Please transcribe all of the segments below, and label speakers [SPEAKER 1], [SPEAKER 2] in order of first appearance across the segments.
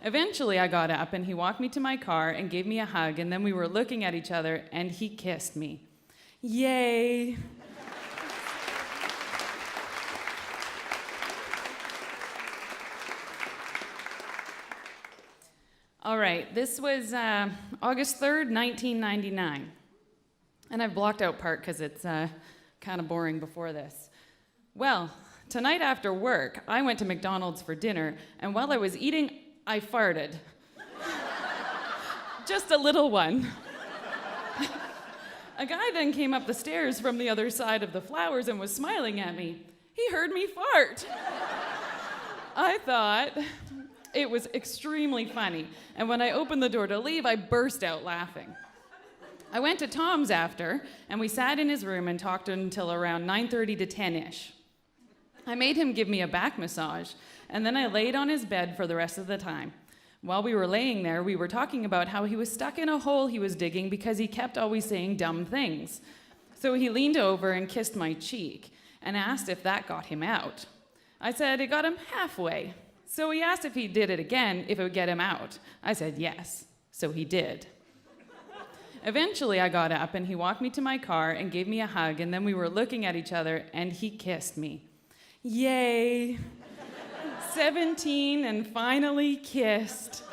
[SPEAKER 1] Eventually, I got up and he walked me to my car and gave me a hug, and then we were looking at each other and he kissed me. Yay! All right, this was August 3rd, 1999. And I've blocked out part because it's kind of boring before this. Well, tonight after work, I went to McDonald's for dinner, and while I was eating, I farted. Just a little one. A guy then came up the stairs from the other side of the flowers and was smiling at me. He heard me fart. I thought it was extremely funny, and when I opened the door to leave, I burst out laughing. I went to Tom's after, and we sat in his room and talked until around 9:30 to 10-ish. I made him give me a back massage, and then I laid on his bed for the rest of the time. While we were laying there, we were talking about how he was stuck in a hole he was digging because he kept always saying dumb things. So he leaned over and kissed my cheek and asked if that got him out. I said it got him halfway. So he asked if he did it again, if it would get him out. I said yes, so he did. Eventually, I got up and he walked me to my car and gave me a hug, and then we were looking at each other and he kissed me. Yay! 17 and finally kissed.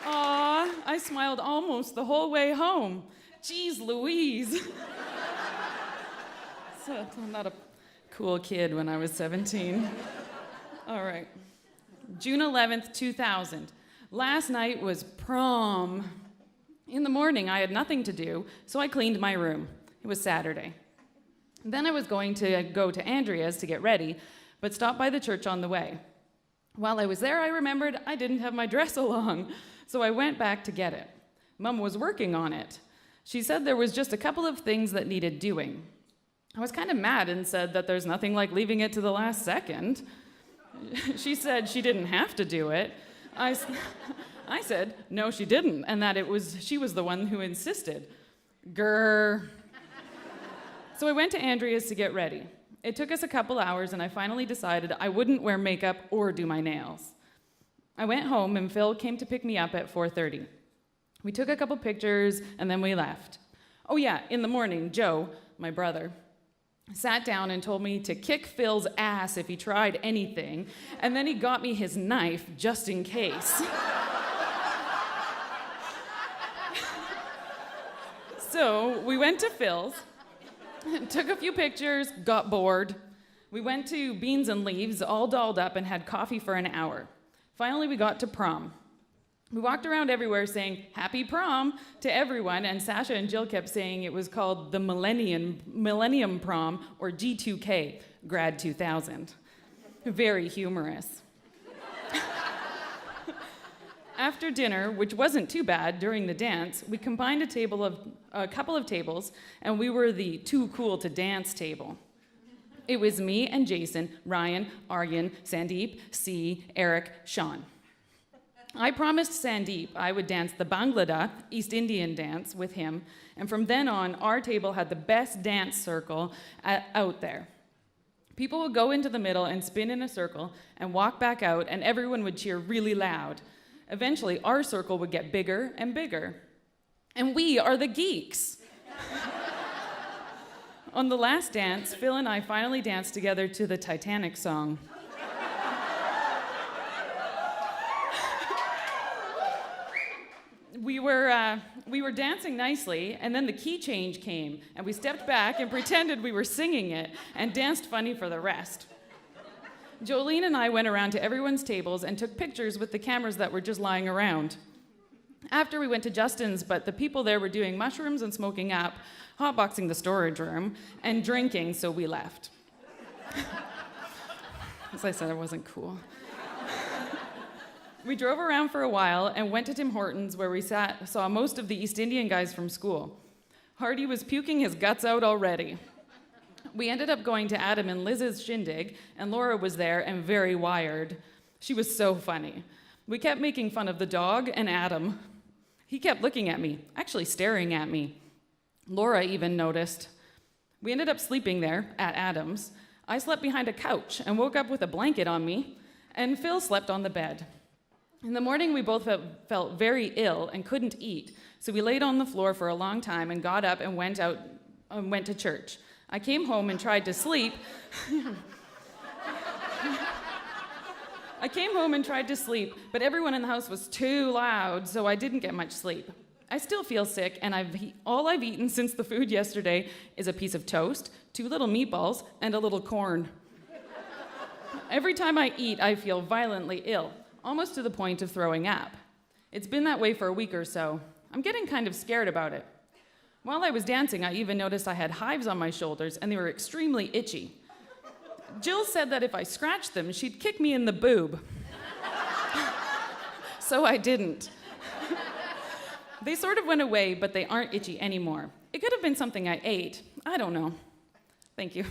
[SPEAKER 1] Aw, I smiled almost the whole way home. Jeez Louise. So I'm not a cool kid when I was 17. All right. June 11th, 2000. Last night was prom. In the morning, I had nothing to do, so I cleaned my room. It was Saturday. Then I was going to go to Andrea's to get ready, but stopped by the church on the way. While I was there, I remembered I didn't have my dress along, so I went back to get it. Mom was working on it. She said there was just a couple of things that needed doing. I was kind of mad and said that there's nothing like leaving it to the last second. She said she didn't have to do it. I said, no, she didn't, and that she was the one who insisted. Grr. So I went to Andrea's to get ready. It took us a couple hours, and I finally decided I wouldn't wear makeup or do my nails. I went home, and Phil came to pick me up at 4:30. We took a couple pictures, and then we left. Oh yeah, in the morning, Joe, my brother, sat down and told me to kick Phil's ass if he tried anything, and then he got me his knife just in case. So we went to Phil's, took a few pictures, got bored. We went to Beans and Leaves, all dolled up, and had coffee for an hour. Finally, we got to prom. We walked around everywhere saying, "Happy prom," to everyone, and Sasha and Jill kept saying it was called the Millennium Prom, or G2K, Grad 2000. Very humorous. After dinner, which wasn't too bad during the dance, we combined a couple of tables, and we were the too cool to dance table. It was me and Jason, Ryan, Aryan, Sandeep, C, Eric, Sean. I promised Sandeep I would dance the Bhangra, East Indian dance, with him, and from then on, our table had the best dance circle out there. People would go into the middle and spin in a circle and walk back out, and everyone would cheer really loud. Eventually, our circle would get bigger and bigger. And we are the geeks. On the last dance, Phil and I finally danced together to the Titanic song. We were dancing nicely, and then the key change came, and we stepped back and pretended we were singing it, and danced funny for the rest. Jolene and I went around to everyone's tables and took pictures with the cameras that were just lying around. After we went to Justin's, but the people there were doing mushrooms and smoking up, hotboxing the storage room, and drinking, so we left. As I said, it wasn't cool. We drove around for a while and went to Tim Hortons, where we saw most of the East Indian guys from school. Hardy was puking his guts out already. We ended up going to Adam and Liz's shindig, and Laura was there and very wired. She was so funny. We kept making fun of the dog and Adam. He kept looking at me, actually staring at me. Laura even noticed. We ended up sleeping there at Adam's. I slept behind a couch and woke up with a blanket on me, and Phil slept on the bed. In the morning, we both felt very ill and couldn't eat, so we laid on the floor for a long time and got up and went to church. I came home and tried to sleep. But everyone in the house was too loud, so I didn't get much sleep. I still feel sick, and all I've eaten since the food yesterday is a piece of toast, 2 little meatballs, and a little corn. Every time I eat, I feel violently ill, almost to the point of throwing up. It's been that way for a week or so. I'm getting kind of scared about it. While I was dancing, I even noticed I had hives on my shoulders, and they were extremely itchy. Jill said that if I scratched them, she'd kick me in the boob. So I didn't. They sort of went away, but they aren't itchy anymore. It could have been something I ate. I don't know. Thank you.